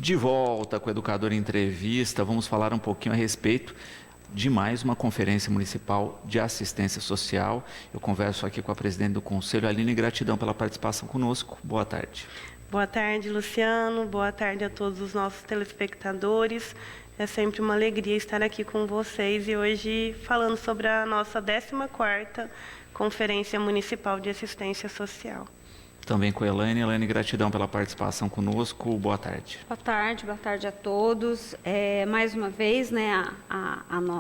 De volta com o Educador em Entrevista, vamos falar um pouquinho a respeito de mais uma Conferência Municipal de Assistência Social. Eu converso aqui com a presidente do Conselho, Aline, gratidão pela participação conosco. Boa tarde. Boa tarde, Luciano. Boa tarde a todos os nossos telespectadores. É sempre uma alegria estar aqui com vocês e hoje falando sobre a nossa 14ª Conferência Municipal de Assistência Social. Também com a Elaine. Elaine, gratidão pela participação conosco. Boa tarde. Boa tarde a todos. Mais uma vez, né,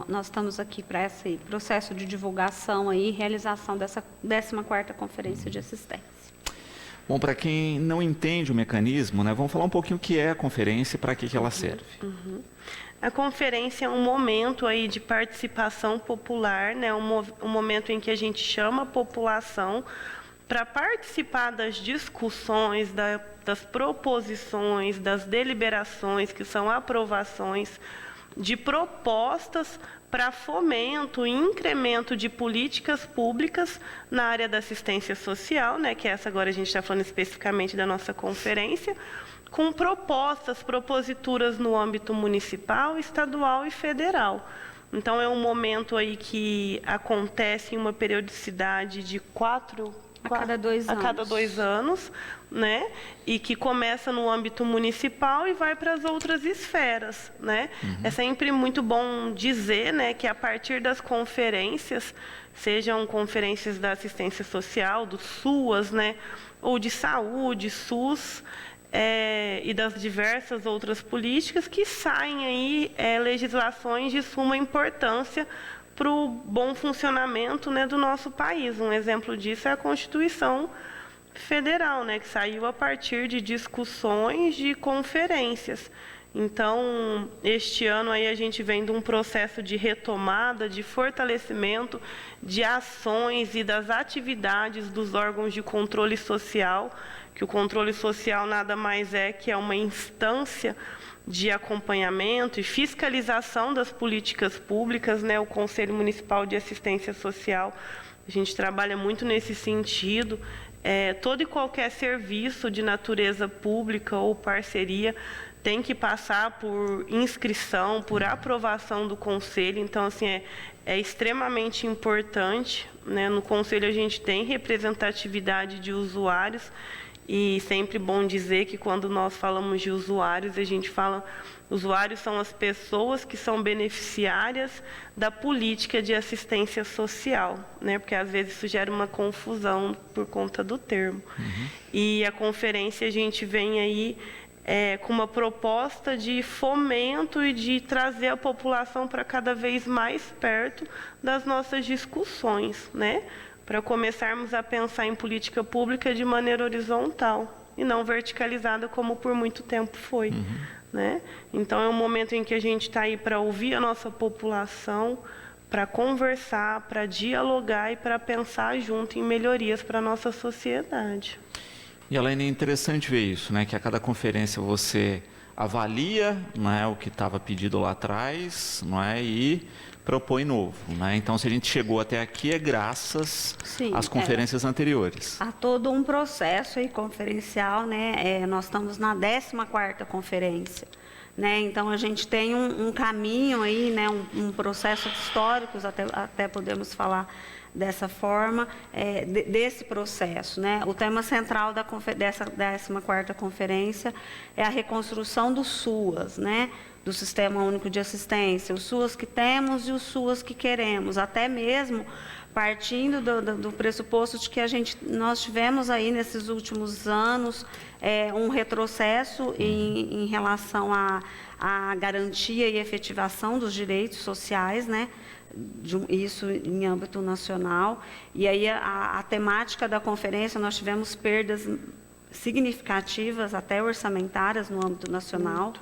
nós estamos aqui para esse processo de divulgação e realização dessa 14ª Conferência de Assistência. Bom, para quem não entende o mecanismo, né, vamos falar um pouquinho o que é a conferência e para que ela serve. A conferência é um momento aí de participação popular, né, um momento em que a gente chama a população para participar das discussões, das proposições, das deliberações, que são aprovações de propostas para fomento e incremento de políticas públicas na área da assistência social, né, que essa agora a gente está falando especificamente da nossa conferência, com proposituras no âmbito municipal, estadual e federal. Então, é um momento aí que acontece em uma periodicidade de a cada 2 anos, né? E que começa no âmbito municipal e vai para as outras esferas, né? É sempre muito bom dizer, né, que a partir das conferências, sejam conferências da assistência social, do SUAS, né, ou de saúde, SUS, e das diversas outras políticas, que saem aí legislações de suma importância para o bom funcionamento, né, do nosso país. Um exemplo disso é a Constituição Federal, né, que saiu a partir de discussões de conferências. Então, este ano aí a gente vem de um processo de retomada, de fortalecimento de ações e das atividades dos órgãos de controle social, que o controle social nada mais é que é uma instância de acompanhamento e fiscalização das políticas públicas, né? O Conselho Municipal de Assistência Social, a gente trabalha muito nesse sentido. Todo e qualquer serviço de natureza pública ou parceria tem que passar por inscrição, por aprovação do Conselho. Então, assim, é extremamente importante, né? No Conselho a gente tem representatividade de usuários, e sempre bom dizer que quando nós falamos de usuários, a gente fala, usuários são as pessoas que são beneficiárias da política de assistência social, né? Porque às vezes isso gera uma confusão por conta do termo. E a conferência a gente vem aí com uma proposta de fomento e de trazer a população para cada vez mais perto das nossas discussões, né? Para começarmos a pensar em política pública de maneira horizontal e não verticalizada como por muito tempo foi, né? Então, é um momento em que a gente está aí para ouvir a nossa população, para conversar, para dialogar e para pensar junto em melhorias para a nossa sociedade. E, Elaine, é interessante ver isso, né? Que a cada conferência você avalia, não é, o que estava pedido lá atrás, não é, e propõe novo, né? Então, se a gente chegou até aqui é graças às conferências anteriores. Há todo um processo aí conferencial, né? Nós estamos na 14ª conferência, né? Então, a gente tem um caminho aí, né? Um processo histórico, até podemos falar dessa forma, desse processo, né? O tema central dessa 14ª conferência é a reconstrução do SUAS, né? Do Sistema Único de Assistência, os SUAS que temos e os SUAS que queremos, até mesmo partindo do pressuposto de que nós tivemos aí nesses últimos anos um retrocesso em relação à garantia e efetivação dos direitos sociais, né? Isso em âmbito nacional. E aí a temática da conferência, nós tivemos perdas significativas, até orçamentárias, no âmbito nacional.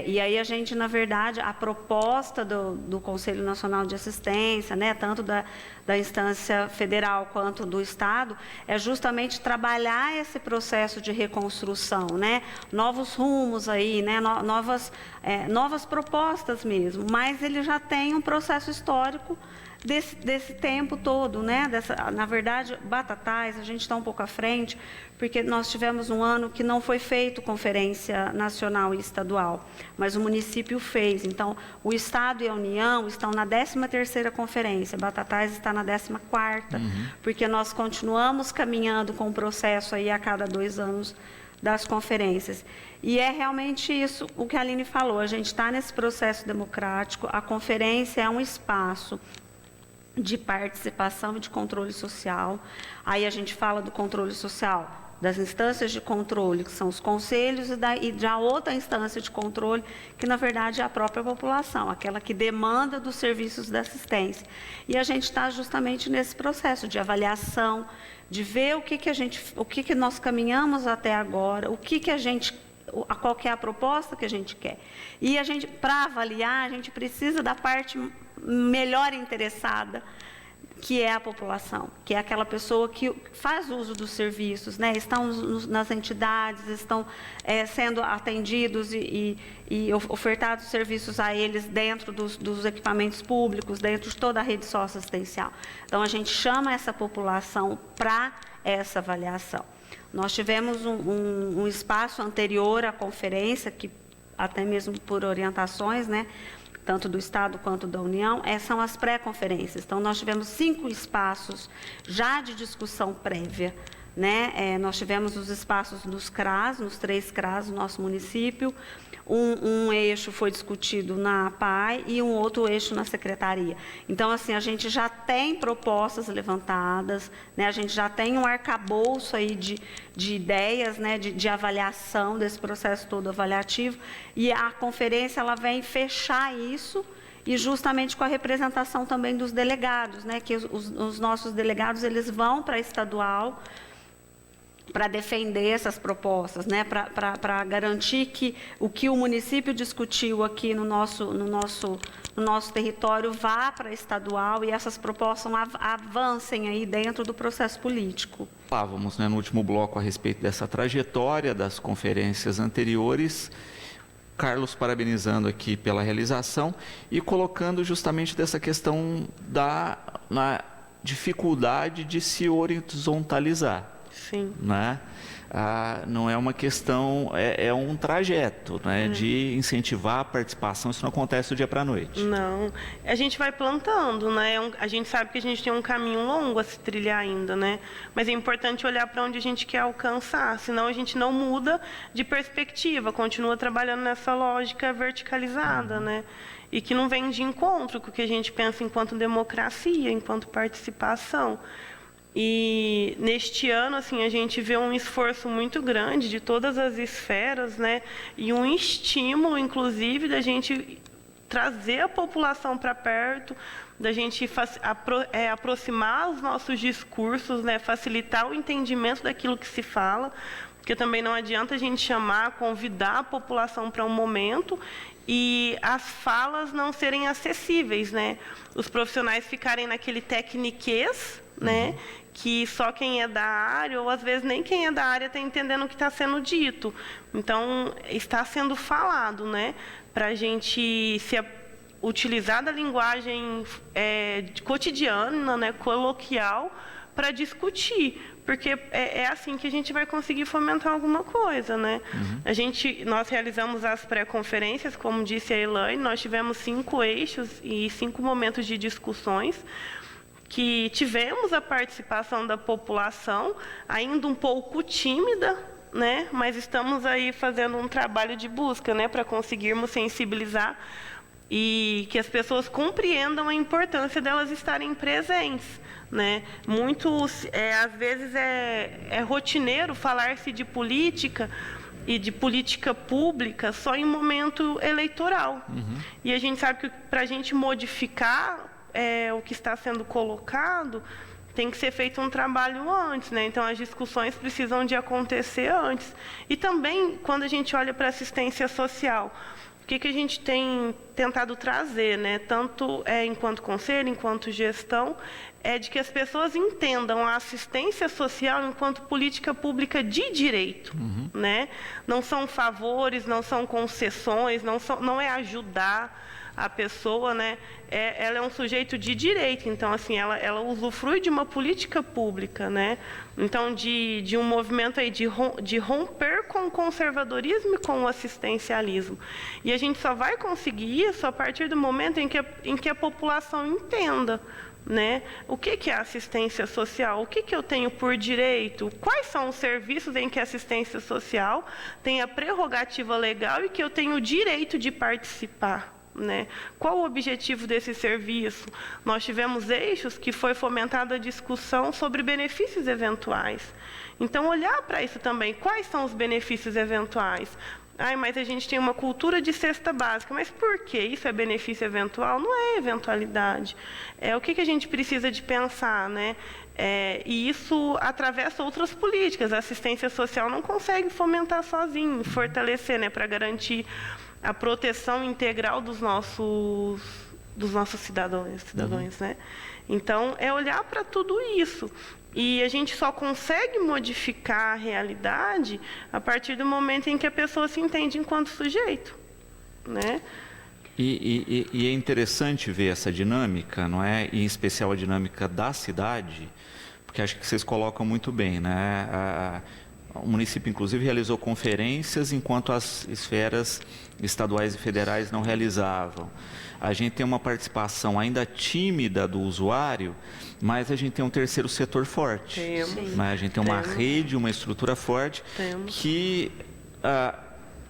E aí a gente, na verdade, a proposta do Conselho Nacional de Assistência, né, tanto da instância federal quanto do Estado, é justamente trabalhar esse processo de reconstrução, né, novos rumos aí, né, novas propostas mesmo, mas ele já tem um processo histórico desse tempo todo, né? Na verdade, Batatais, a gente está um pouco à frente, porque nós tivemos um ano que não foi feito conferência nacional e estadual, mas o município fez. Então, o Estado e a União estão na 13ª conferência, Batatais está na 14ª, porque nós continuamos caminhando com o processo aí a cada 2 anos das conferências. E é realmente isso o que a Aline falou, a gente está nesse processo democrático, a conferência é um espaço de participação e de controle social. Aí a gente fala do controle social, das instâncias de controle, que são os conselhos, e da outra instância de controle, que na verdade é a própria população, aquela que demanda dos serviços de assistência. E a gente está justamente nesse processo de avaliação, de ver o que nós caminhamos até agora, qual que é a proposta que a gente quer. E para avaliar, a gente precisa da parte melhor interessada, que é a população, que é aquela pessoa que faz uso dos serviços, né? Estão nas entidades, estão sendo atendidos e ofertados serviços a eles dentro dos equipamentos públicos, dentro de toda a rede socioassistencial. Então, a gente chama essa população para essa avaliação. Nós tivemos um espaço anterior à conferência, que até mesmo por orientações, né, tanto do Estado quanto da União, são as pré-conferências. Então, nós tivemos 5 espaços já de discussão prévia, né? Nós tivemos os espaços nos CRAS, nos 3 CRAS do nosso município. Um eixo foi discutido na APAI e um outro eixo na Secretaria. Então, assim, a gente já tem propostas levantadas, né? A gente já tem um arcabouço aí de ideias, né? de avaliação desse processo todo avaliativo, e a conferência ela vem fechar isso, e justamente com a representação também dos delegados, né? Que os nossos delegados eles vão para a estadual, para defender essas propostas, né? Para garantir que o que o município discutiu aqui no nosso território vá para estadual e essas propostas avancem aí dentro do processo político. Falávamos, né, no último bloco a respeito dessa trajetória das conferências anteriores. Carlos parabenizando aqui pela realização e colocando justamente dessa questão na dificuldade de se horizontalizar. Sim. Né? Não é uma questão, é um trajeto, né? De incentivar a participação, isso não acontece do dia para a noite. Não, a gente vai plantando, né? A gente sabe que a gente tem um caminho longo a se trilhar ainda, né? Mas é importante olhar para onde a gente quer alcançar, senão a gente não muda de perspectiva, continua trabalhando nessa lógica verticalizada, né? E que não vem de encontro com o que a gente pensa enquanto democracia, enquanto participação. E neste ano, assim, a gente vê um esforço muito grande de todas as esferas, né? E um estímulo, inclusive, da gente trazer a população para perto, da gente aproximar os nossos discursos, né? Facilitar o entendimento daquilo que se fala, porque também não adianta a gente convidar a população para um momento e as falas não serem acessíveis, né? Os profissionais ficarem naquele tecniquez, né? Que só quem é da área, ou às vezes nem quem é da área, está entendendo o que está sendo dito. Então, está sendo falado, né? Para a gente utilizar da linguagem cotidiana, né? Coloquial, para discutir. Porque é assim que a gente vai conseguir fomentar alguma coisa, né? Nós realizamos as pré-conferências, como disse a Elaine, nós tivemos 5 eixos e 5 momentos de discussões, que tivemos a participação da população, ainda um pouco tímida, né? Mas estamos aí fazendo um trabalho de busca, né? Para conseguirmos sensibilizar e que as pessoas compreendam a importância delas estarem presentes, né? Às vezes é rotineiro falar-se de política e de política pública só em momento eleitoral. E a gente sabe que para a gente modificar o que está sendo colocado, tem que ser feito um trabalho antes, né? Então, as discussões precisam de acontecer antes. E também, quando a gente olha para a assistência social, o que a gente tem tentado trazer, né? Tanto enquanto conselho, enquanto gestão, é de que as pessoas entendam a assistência social enquanto política pública de direito, né? Não são favores, não são concessões, não é ajudar, a pessoa, né, ela é um sujeito de direito, então assim, ela usufrui de uma política pública, né? Então de um movimento aí de romper com o conservadorismo e com o assistencialismo. E a gente só vai conseguir isso a partir do momento em que a população entenda, né? O que é assistência social? O que eu tenho por direito? Quais são os serviços em que a assistência social tem a prerrogativa legal e que eu tenho o direito de participar? Né? Qual o objetivo desse serviço? Nós tivemos eixos que foi fomentada a discussão sobre benefícios eventuais. Então, olhar para isso também. Quais são os benefícios eventuais? Mas a gente tem uma cultura de cesta básica. Mas por que isso é benefício eventual? Não é eventualidade. O que a gente precisa de pensar, né? E isso atravessa outras políticas. A assistência social não consegue fomentar sozinho, fortalecer, né, para garantir a proteção integral dos nossos cidadãos, né? Então, olhar para tudo isso. E a gente só consegue modificar a realidade a partir do momento em que a pessoa se entende enquanto sujeito, né? E é interessante ver essa dinâmica, não é? Em especial a dinâmica da cidade, porque acho que vocês colocam muito bem, né? O município, inclusive, realizou conferências enquanto as esferas estaduais e federais não realizavam. A gente tem uma participação ainda tímida do usuário, mas a gente tem um terceiro setor forte. Né? A gente tem uma rede, uma estrutura forte que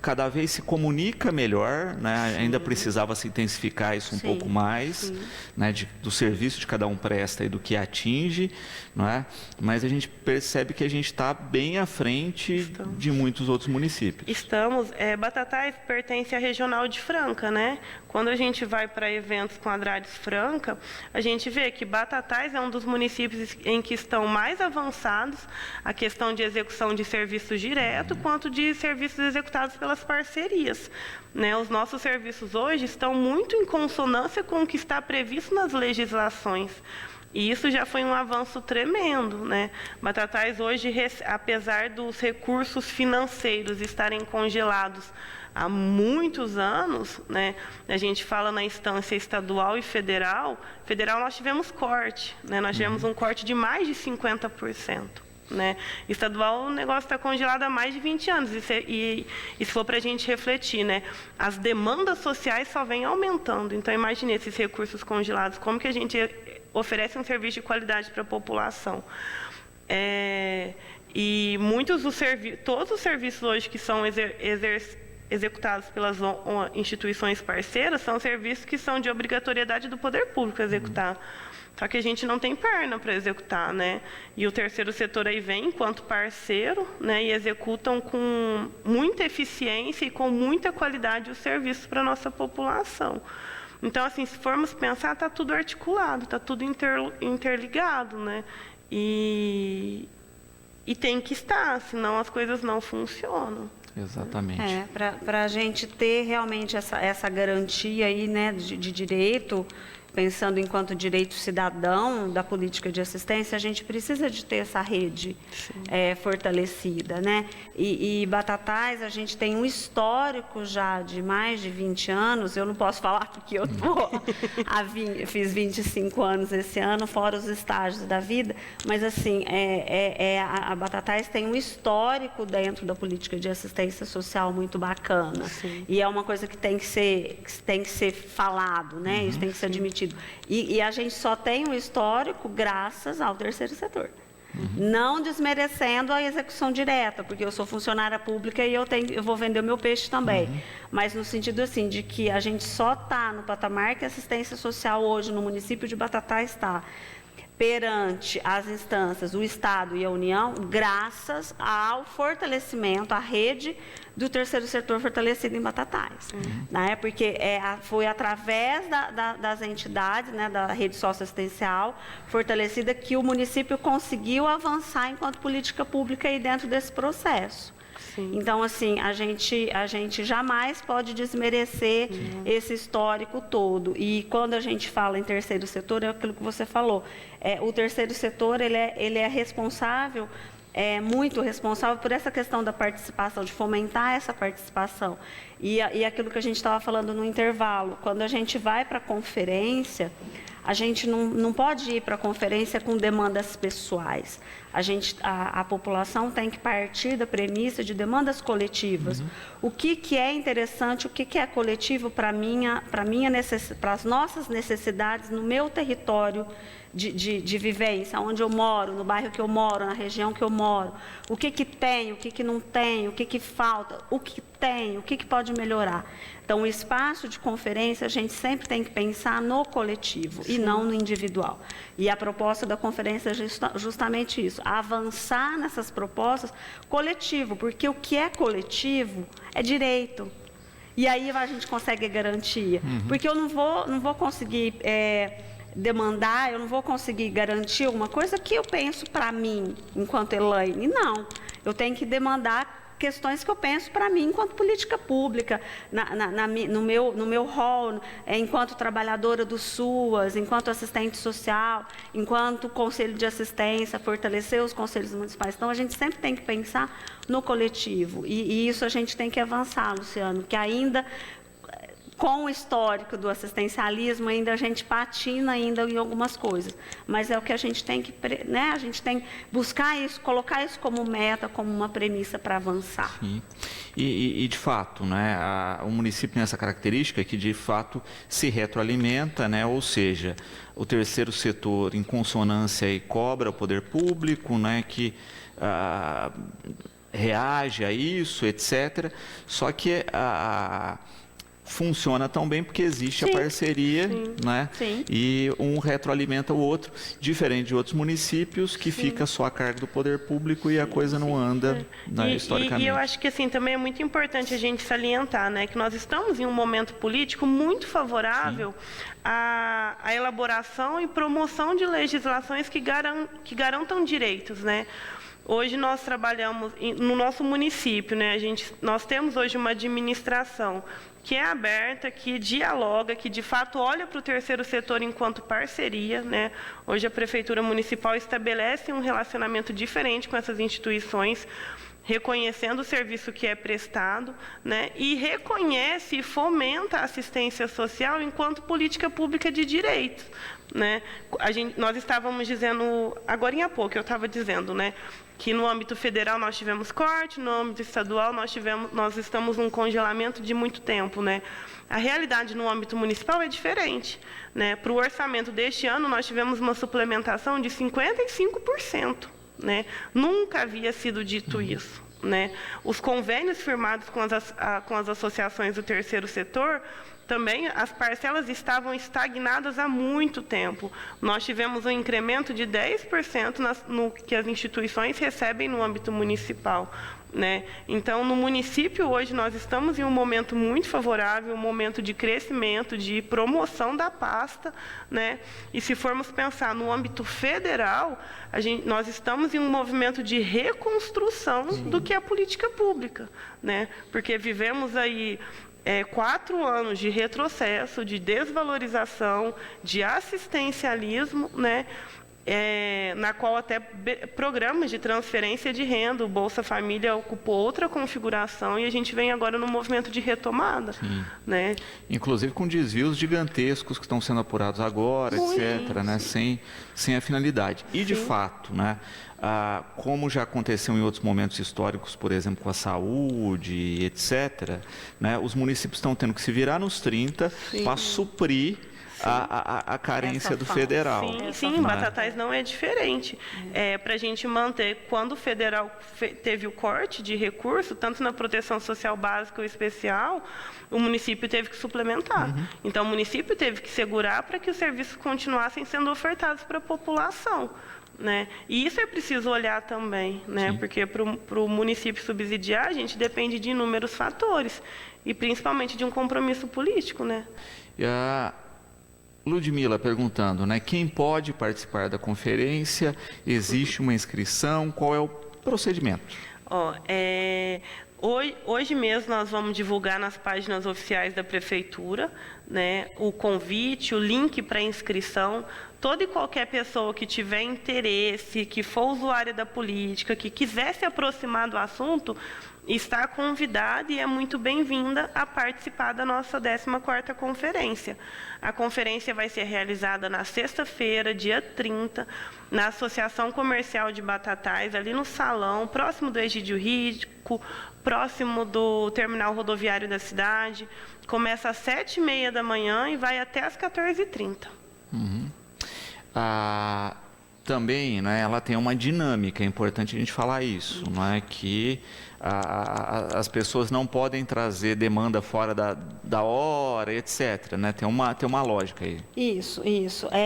cada vez se comunica melhor, né? Ainda precisava se intensificar isso um pouco mais, né? Do serviço de cada um presta e do que atinge, não é? Mas a gente percebe que a gente está bem à frente de muitos outros municípios. Estamos. Batatais pertence à regional de Franca, né? Quando a gente vai para eventos com a Adrades Franca, a gente vê que Batatais é um dos municípios em que estão mais avançados a questão de execução de serviços direto, quanto de serviços executados pelas parcerias. Né? Os nossos serviços hoje estão muito em consonância com o que está previsto nas legislações. E isso já foi um avanço tremendo, né? Batatais hoje, apesar dos recursos financeiros estarem congelados há muitos anos, né? A gente fala na instância estadual e federal. Federal nós tivemos corte, né? Nós tivemos um corte de mais de 50%. Né? Estadual, o negócio está congelado há mais de 20 anos. E se for para a gente refletir, né? As demandas sociais só vêm aumentando. Então, imagine esses recursos congelados. Como que a gente oferece um serviço de qualidade para a população? E todos os serviços hoje que são executados pelas instituições parceiras são serviços que são de obrigatoriedade do poder público executar. Só que a gente não tem perna para executar, né? E o terceiro setor aí vem enquanto parceiro, né? E executam com muita eficiência e com muita qualidade os serviços para a nossa população. Então, assim, se formos pensar, está tudo articulado, está tudo interligado, né? E tem que estar, senão as coisas não funcionam. Exatamente. Para a gente ter realmente essa garantia aí, né, de direito, pensando enquanto direito cidadão da política de assistência, a gente precisa de ter essa rede fortalecida, né? E Batatais, a gente tem um histórico já de mais de 20 anos, eu não posso falar porque eu fiz 25 anos esse ano, fora os estágios da vida, mas assim, a Batatais tem um histórico dentro da política de assistência social muito bacana. Sim. E é uma coisa que tem que ser falado, né? Isso tem que ser admitido. E a gente só tem um histórico graças ao terceiro setor. Não desmerecendo a execução direta, porque eu sou funcionária pública e eu vou vender o meu peixe também. Mas no sentido assim, de que a gente só está no patamar que a assistência social hoje no município de Batatais está, perante as instâncias, o Estado e a União, graças ao fortalecimento, à rede do terceiro setor fortalecido em Batatais. Né? Porque foi através das entidades, né, da rede socioassistencial fortalecida que o município conseguiu avançar enquanto política pública aí dentro desse processo. Sim. Então, assim, a gente jamais pode desmerecer esse histórico todo. E quando a gente fala em terceiro setor, é aquilo que você falou. O terceiro setor, ele é responsável muito responsável por essa questão da participação, de fomentar essa participação. E aquilo que a gente estava falando no intervalo, quando a gente vai para a conferência, a gente não pode ir para a conferência com demandas pessoais. A população tem que partir da premissa de demandas coletivas. O que é interessante, o que é coletivo para as nossas necessidades no meu território de vivência, onde eu moro, no bairro que eu moro, na região que eu moro. O que tem, o que não tem, o que falta, o que tem, o que pode melhorar. Então, o espaço de conferência, a gente sempre tem que pensar no coletivo e não no individual. E a proposta da conferência é justamente isso, avançar nessas propostas coletivo, porque o que é coletivo é direito. E aí a gente consegue garantia. Porque eu não vou conseguir demandar, eu não vou conseguir garantir alguma coisa que eu penso para mim, enquanto Elaine. Não, eu tenho que demandar questões que eu penso para mim enquanto política pública, no meu rol, enquanto trabalhadora do SUAS, enquanto assistente social, enquanto conselho de assistência, fortalecer os conselhos municipais. Então, a gente sempre tem que pensar no coletivo. E isso a gente tem que avançar, Luciano, que ainda, com o histórico do assistencialismo, ainda a gente patina ainda em algumas coisas. Mas é o que a gente tem que, né? A gente tem que buscar isso, colocar isso como meta, como uma premissa para avançar. Sim. E de fato, né, o município tem essa característica que de fato se retroalimenta, né? Ou seja, o terceiro setor em consonância e cobra o poder público, né, que reage a isso, etc. Só que funciona tão bem porque existe a parceria, né? E um retroalimenta o outro, diferente de outros municípios que fica só a cargo do poder público e a coisa não anda, né, historicamente. E eu acho que assim também é muito importante a gente salientar, né, que nós estamos em um momento político muito favorável à elaboração e promoção de legislações que garantam direitos, né? Hoje nós trabalhamos no nosso município, né? Nós temos hoje uma administração que é aberta, que dialoga, que de fato olha para o terceiro setor enquanto parceria, né? Hoje a Prefeitura Municipal estabelece um relacionamento diferente com essas instituições, reconhecendo o serviço que é prestado, né? E reconhece e fomenta a assistência social enquanto política pública de direitos, né? Nós estávamos dizendo, agora há pouco, eu estava dizendo, né, que no âmbito federal nós tivemos corte, no âmbito estadual nós estamos num congelamento de muito tempo, né? A realidade no âmbito municipal é diferente, né? Para o orçamento deste ano nós tivemos uma suplementação de 55%, né? Nunca havia sido dito isso, né? Os convênios firmados com as associações do terceiro setor, também as parcelas estavam estagnadas há muito tempo. Nós tivemos um incremento de 10% no que as instituições recebem no âmbito municipal, né? Então, no município, hoje, nós estamos em um momento muito favorável, um momento de crescimento, de promoção da pasta, né? E se formos pensar no âmbito federal, nós estamos em um movimento de reconstrução do que é a política pública, né? Porque vivemos aí 4 anos de retrocesso, de desvalorização, de assistencialismo, né? Na qual até programas de transferência de renda, o Bolsa Família ocupou outra configuração e a gente vem agora no movimento de retomada, né? Inclusive com desvios gigantescos que estão sendo apurados agora, etc., né? Sem a finalidade. E de fato, né? Como já aconteceu em outros momentos históricos, por exemplo, com a saúde, etc., né? Os municípios estão tendo que se virar nos 30 para suprir a carência do federal. Sim, Batatais não é diferente. Para a gente manter, quando o federal teve o corte de recurso, tanto na proteção social básica ou especial, o município teve que suplementar. Então, o município teve que segurar para que os serviços continuassem sendo ofertados para a população, né? E isso é preciso olhar também, né? Porque para o município subsidiar, a gente depende de inúmeros fatores, e principalmente de um compromisso político, né? E a Ludmila perguntando, né? Quem pode participar da conferência? Existe uma inscrição? Qual é o procedimento? Hoje mesmo nós vamos divulgar nas páginas oficiais da Prefeitura, né, o convite, o link para inscrição. Toda e qualquer pessoa que tiver interesse, que for usuária da política, que quiser se aproximar do assunto, está convidada e é muito bem-vinda a participar da nossa 14ª conferência. A conferência vai ser realizada na sexta-feira, dia 30, na Associação Comercial de Batatais, ali no salão, próximo do Egídio Rico, próximo do terminal rodoviário da cidade. Começa às 7h30 da manhã e vai até às 14h30. Também, né, ela tem uma dinâmica, é importante a gente falar isso, não é que as pessoas não podem trazer demanda fora da hora, etc. Né? Tem uma lógica aí. Isso.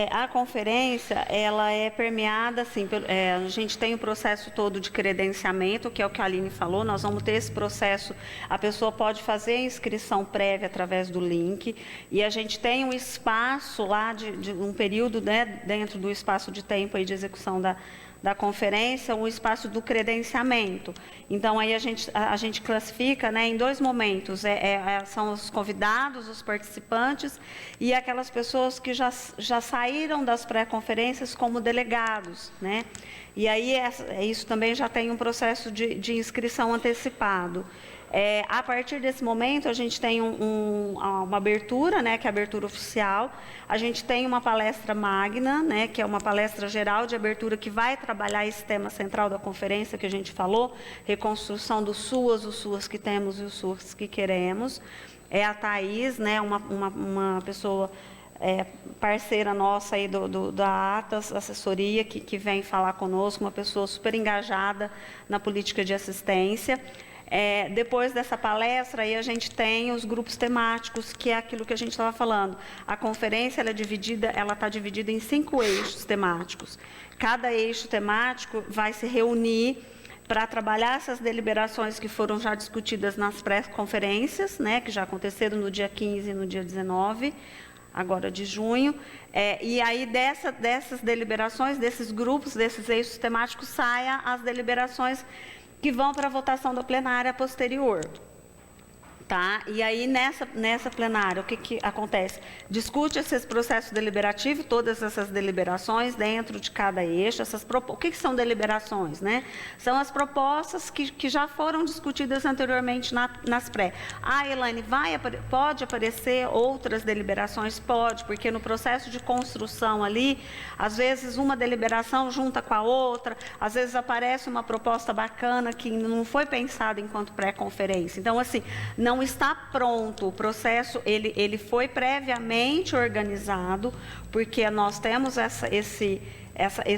A conferência, ela é permeada, assim, a gente tem o processo todo de credenciamento, que é o que a Aline falou, nós vamos ter esse processo, a pessoa pode fazer a inscrição prévia através do link, e a gente tem um espaço lá, de um período, né, dentro do espaço de tempo aí de execução da conferência, o espaço do credenciamento. Então, aí a gente classifica, né, em 2 momentos, são os convidados, os participantes e aquelas pessoas que já saíram das pré-conferências como delegados, né? E aí, isso também já tem um processo de inscrição antecipado. A partir desse momento, a gente tem uma abertura, né, que é a abertura oficial. A gente tem uma palestra magna, né, que é uma palestra geral de abertura que vai trabalhar esse tema central da conferência que a gente falou, reconstrução dos SUAS que temos e os SUAS que queremos. É a Thaís, né, uma pessoa parceira nossa aí da Atas Assessoria, que vem falar conosco, uma pessoa super engajada na política de assistência. Depois dessa palestra, aí a gente tem os grupos temáticos, que é aquilo que a gente estava falando. A conferência ela está dividida em 5 eixos temáticos. Cada eixo temático vai se reunir para trabalhar essas deliberações que foram já discutidas nas pré-conferências, né, que já aconteceram no dia 15 e no dia 19, agora de junho. E aí dessas deliberações, desses grupos, desses eixos temáticos, saia as deliberações que vão para a votação da plenária posterior. Tá? E aí, nessa plenária, o que acontece? Discute esse processo deliberativo, todas essas deliberações dentro de cada eixo. O que são deliberações? Né? São as propostas que já foram discutidas anteriormente nas pré. Elaine, pode aparecer outras deliberações? Pode, porque no processo de construção ali, às vezes uma deliberação junta com a outra, às vezes aparece uma proposta bacana que não foi pensada enquanto pré-conferência. Então, assim, não está pronto, o processo ele foi previamente organizado, porque nós temos esse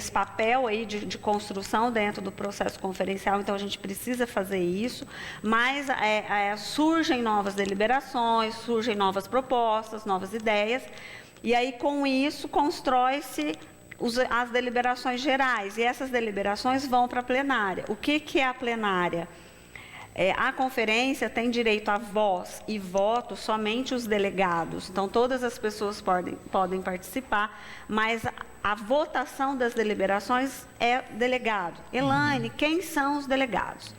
papel aí de construção dentro do processo conferencial, então a gente precisa fazer isso, mas surgem novas deliberações, surgem novas propostas, novas ideias, e aí com isso constrói-se as deliberações gerais, e essas deliberações vão para a plenária. O que é a plenária? A conferência tem direito a voz e voto somente os delegados. Então, todas as pessoas podem participar, mas a votação das deliberações é delegado. Elaine, quem são os delegados?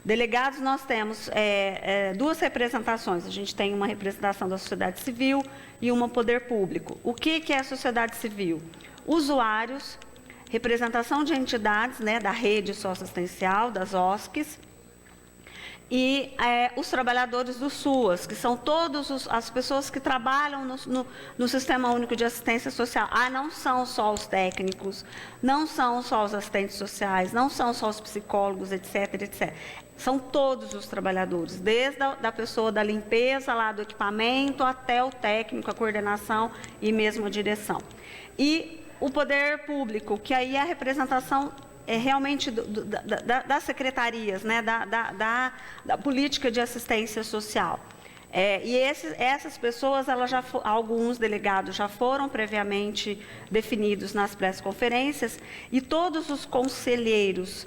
Delegados, nós temos 2 representações. A gente tem uma representação da sociedade civil e uma poder público. O que é a sociedade civil? Usuários, representação de entidades, né, da rede socioassistencial, das OSCs, e os trabalhadores do SUAS, que são todas as pessoas que trabalham no Sistema Único de Assistência Social. Não são só os técnicos, não são só os assistentes sociais, não são só os psicólogos, etc, etc. São todos os trabalhadores, desde a pessoa da limpeza, lá do equipamento, até o técnico, a coordenação e mesmo a direção. E o poder público, que aí é a representação realmente das secretarias, né, da política de assistência social. E essas pessoas, alguns delegados já foram previamente definidos nas pré-conferências, e todos os conselheiros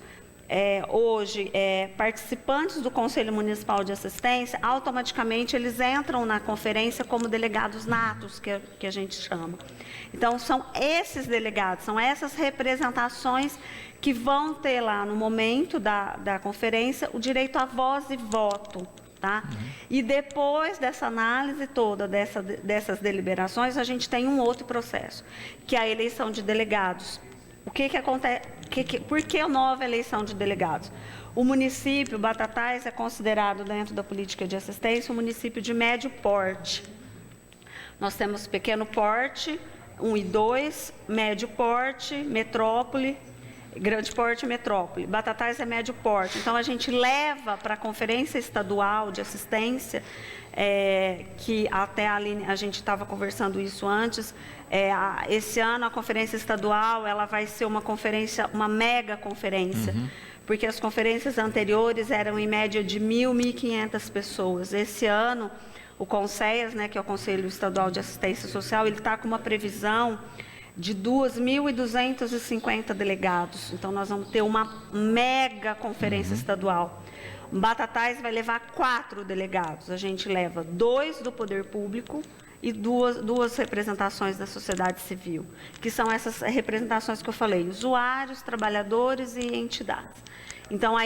hoje participantes do Conselho Municipal de Assistência, automaticamente eles entram na conferência como delegados natos, que a gente chama. Então, são esses delegados, são essas representações que vão ter lá no momento da conferência o direito a voz e voto. Tá? E depois dessa análise toda, dessas deliberações, a gente tem um outro processo, que é a eleição de delegados. O que acontece? Por que a nova eleição de delegados? O município Batatais é considerado, dentro da política de assistência, um município de médio porte. Nós temos pequeno porte, 1 e 2, médio porte, metrópole, grande porte e metrópole. Batatais é médio porte. Então, a gente leva para a Conferência Estadual de Assistência, que até a gente estava conversando isso antes, esse ano a Conferência Estadual ela vai ser uma mega conferência, porque as conferências anteriores eram em média de 1.500 pessoas. Esse ano, o CONSEAS, que é o Conselho Estadual de Assistência Social, ele está com uma previsão de 2.250 delegados. Então, nós vamos ter uma mega conferência estadual. Batatais vai levar 4 delegados. A gente leva 2 do poder público e duas representações da sociedade civil, que são essas representações que eu falei, usuários, trabalhadores e entidades. Então,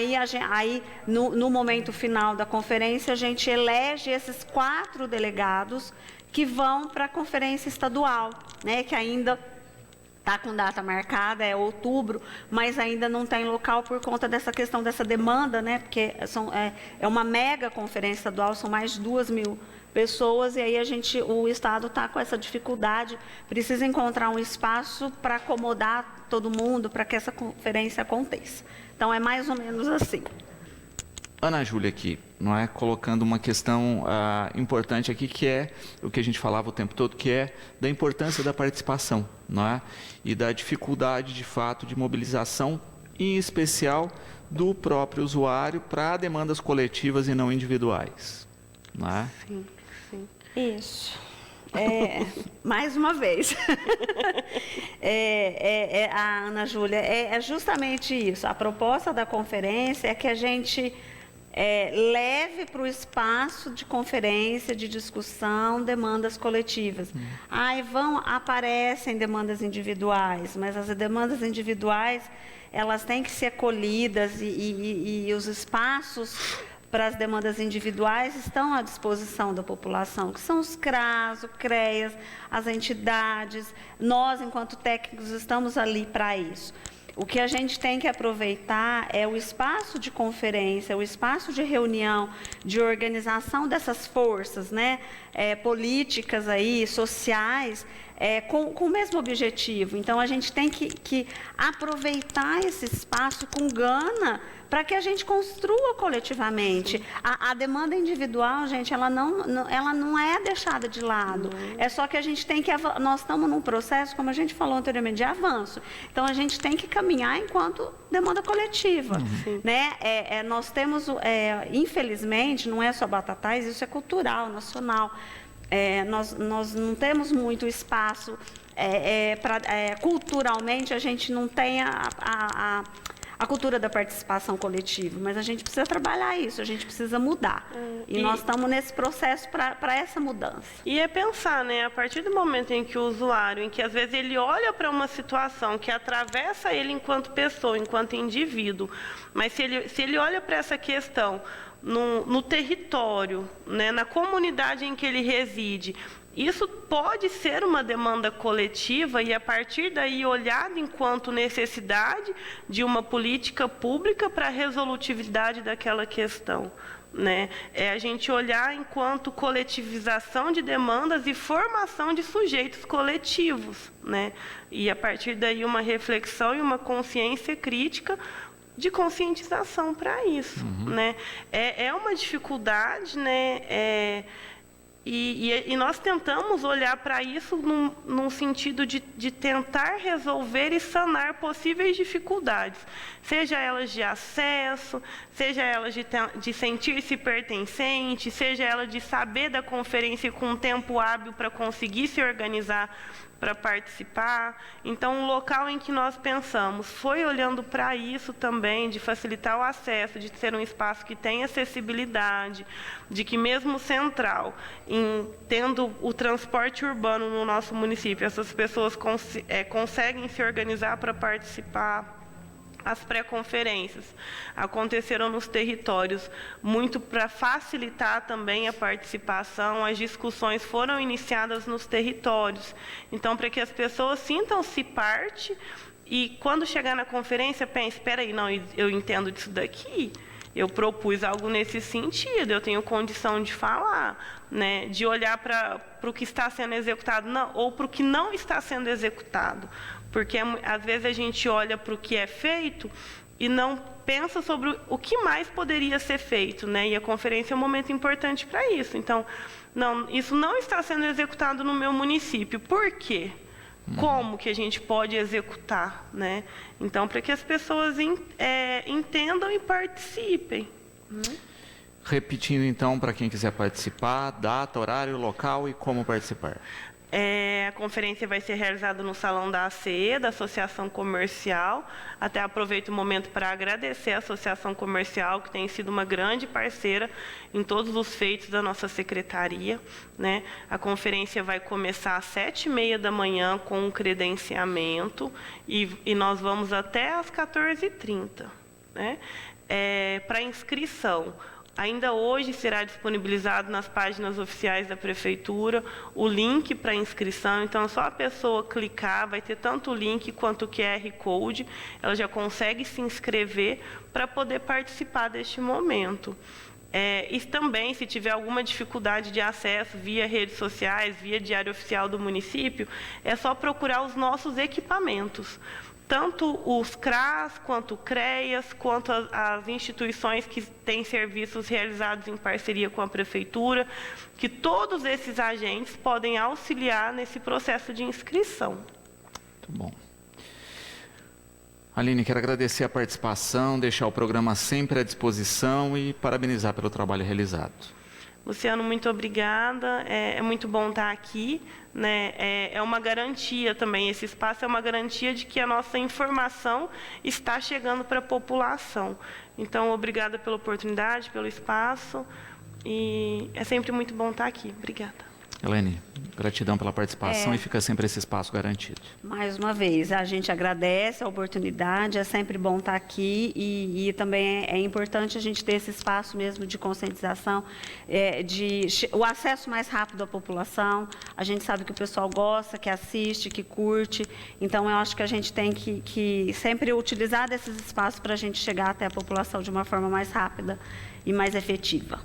no momento final da conferência, a gente elege esses 4 delegados que vão para a conferência estadual, que ainda está com data marcada, é outubro, mas ainda não tem local por conta dessa questão dessa demanda, porque é uma mega conferência estadual, são mais de 2.000 pessoas, e aí o Estado está com essa dificuldade, precisa encontrar um espaço para acomodar todo mundo, para que essa conferência aconteça. Então, é mais ou menos assim. Ana Júlia aqui, colocando uma questão importante aqui, que é o que a gente falava o tempo todo, que é da importância da participação, e da dificuldade, de fato, de mobilização, em especial do próprio usuário para demandas coletivas e não individuais. Sim. Isso. Mais uma vez. A Ana Júlia, é justamente isso. A proposta da conferência é que a gente leve para o espaço de conferência, de discussão, demandas coletivas. Aparecem demandas individuais, mas as demandas individuais, elas têm que ser acolhidas e os espaços para as demandas individuais estão à disposição da população, que são os CRAS, o CREAS, as entidades. Nós, enquanto técnicos, estamos ali para isso. O que a gente tem que aproveitar é o espaço de conferência, o espaço de reunião, de organização dessas forças, políticas sociais, com o mesmo objetivo. Então, a gente tem que aproveitar esse espaço com gana para que a gente construa coletivamente. A demanda individual, gente, ela não é deixada de lado. É só que a gente tem que... Nós estamos num processo, como a gente falou anteriormente, de avanço. Então, a gente tem que caminhar enquanto demanda coletiva. Nós temos, infelizmente, não é só Batatais, isso é cultural, nacional. Nós não temos muito espaço, culturalmente, a gente não tem a cultura da participação coletiva, mas a gente precisa trabalhar isso, a gente precisa mudar. E nós estamos nesse processo para essa mudança. E é pensar, a partir do momento em que o usuário, em que às vezes ele olha para uma situação que atravessa ele enquanto pessoa, enquanto indivíduo, mas se ele olha para essa questão no território, na comunidade em que ele reside, isso pode ser uma demanda coletiva e, a partir daí, olhado enquanto necessidade de uma política pública para a resolutividade daquela questão. É a gente olhar enquanto coletivização de demandas e formação de sujeitos coletivos. E, a partir daí, uma reflexão e uma consciência crítica de conscientização para isso. É uma dificuldade, E nós tentamos olhar para isso num sentido de tentar resolver e sanar possíveis dificuldades, seja elas de acesso, seja elas de sentir-se pertencente, seja elas de saber da conferência com um tempo hábil para conseguir se organizar para participar. Então, um local em que nós pensamos foi olhando para isso também, de facilitar o acesso, de ser um espaço que tem acessibilidade, de que mesmo central, tendo o transporte urbano no nosso município, essas pessoas conseguem se organizar para participar. As pré-conferências aconteceram nos territórios, muito para facilitar também a participação, as discussões foram iniciadas nos territórios. Então, para que as pessoas sintam-se parte e, quando chegar na conferência, pense, espera aí, não, eu entendo disso daqui, eu propus algo nesse sentido, eu tenho condição de falar, né, de olhar para o que está sendo executado ou para o que não está sendo executado. Porque, às vezes, a gente olha para o que é feito e não pensa sobre o que mais poderia ser feito, né? E a conferência é um momento importante para isso. Então, não, isso não está sendo executado no meu município. Por quê? Como que a gente pode executar, né? Então, para que as pessoas entendam e participem. Repetindo, então, para quem quiser participar, data, horário, local e como participar. A conferência vai ser realizada no Salão da ACE, da Associação Comercial. Até aproveito o momento para agradecer a Associação Comercial, que tem sido uma grande parceira em todos os feitos da nossa secretaria, né? A conferência vai começar às 7h30 da manhã com um credenciamento e nós vamos até às 14h30, né? Para inscrição, ainda hoje será disponibilizado nas páginas oficiais da Prefeitura o link para inscrição. Então, é só a pessoa clicar, vai ter tanto o link quanto o QR Code. Ela já consegue se inscrever para poder participar deste momento. E também, se tiver alguma dificuldade de acesso via redes sociais, via Diário Oficial do município, é só procurar os nossos equipamentos. Tanto os CRAS, quanto o CREAS, quanto as instituições que têm serviços realizados em parceria com a Prefeitura, que todos esses agentes podem auxiliar nesse processo de inscrição. Muito bom. Aline, quero agradecer a participação, deixar o programa sempre à disposição e parabenizar pelo trabalho realizado. Luciano, muito obrigada. É muito bom estar aqui, né? É uma garantia também, esse espaço é uma garantia de que a nossa informação está chegando para a população. Então, obrigada pela oportunidade, pelo espaço, e é sempre muito bom estar aqui. Obrigada. Helene, gratidão pela participação e fica sempre esse espaço garantido. Mais uma vez, a gente agradece a oportunidade, é sempre bom estar aqui e também é importante a gente ter esse espaço mesmo de conscientização, o acesso mais rápido à população. A gente sabe que o pessoal gosta, que assiste, que curte, então eu acho que a gente tem que sempre utilizar desses espaços para a gente chegar até a população de uma forma mais rápida e mais efetiva.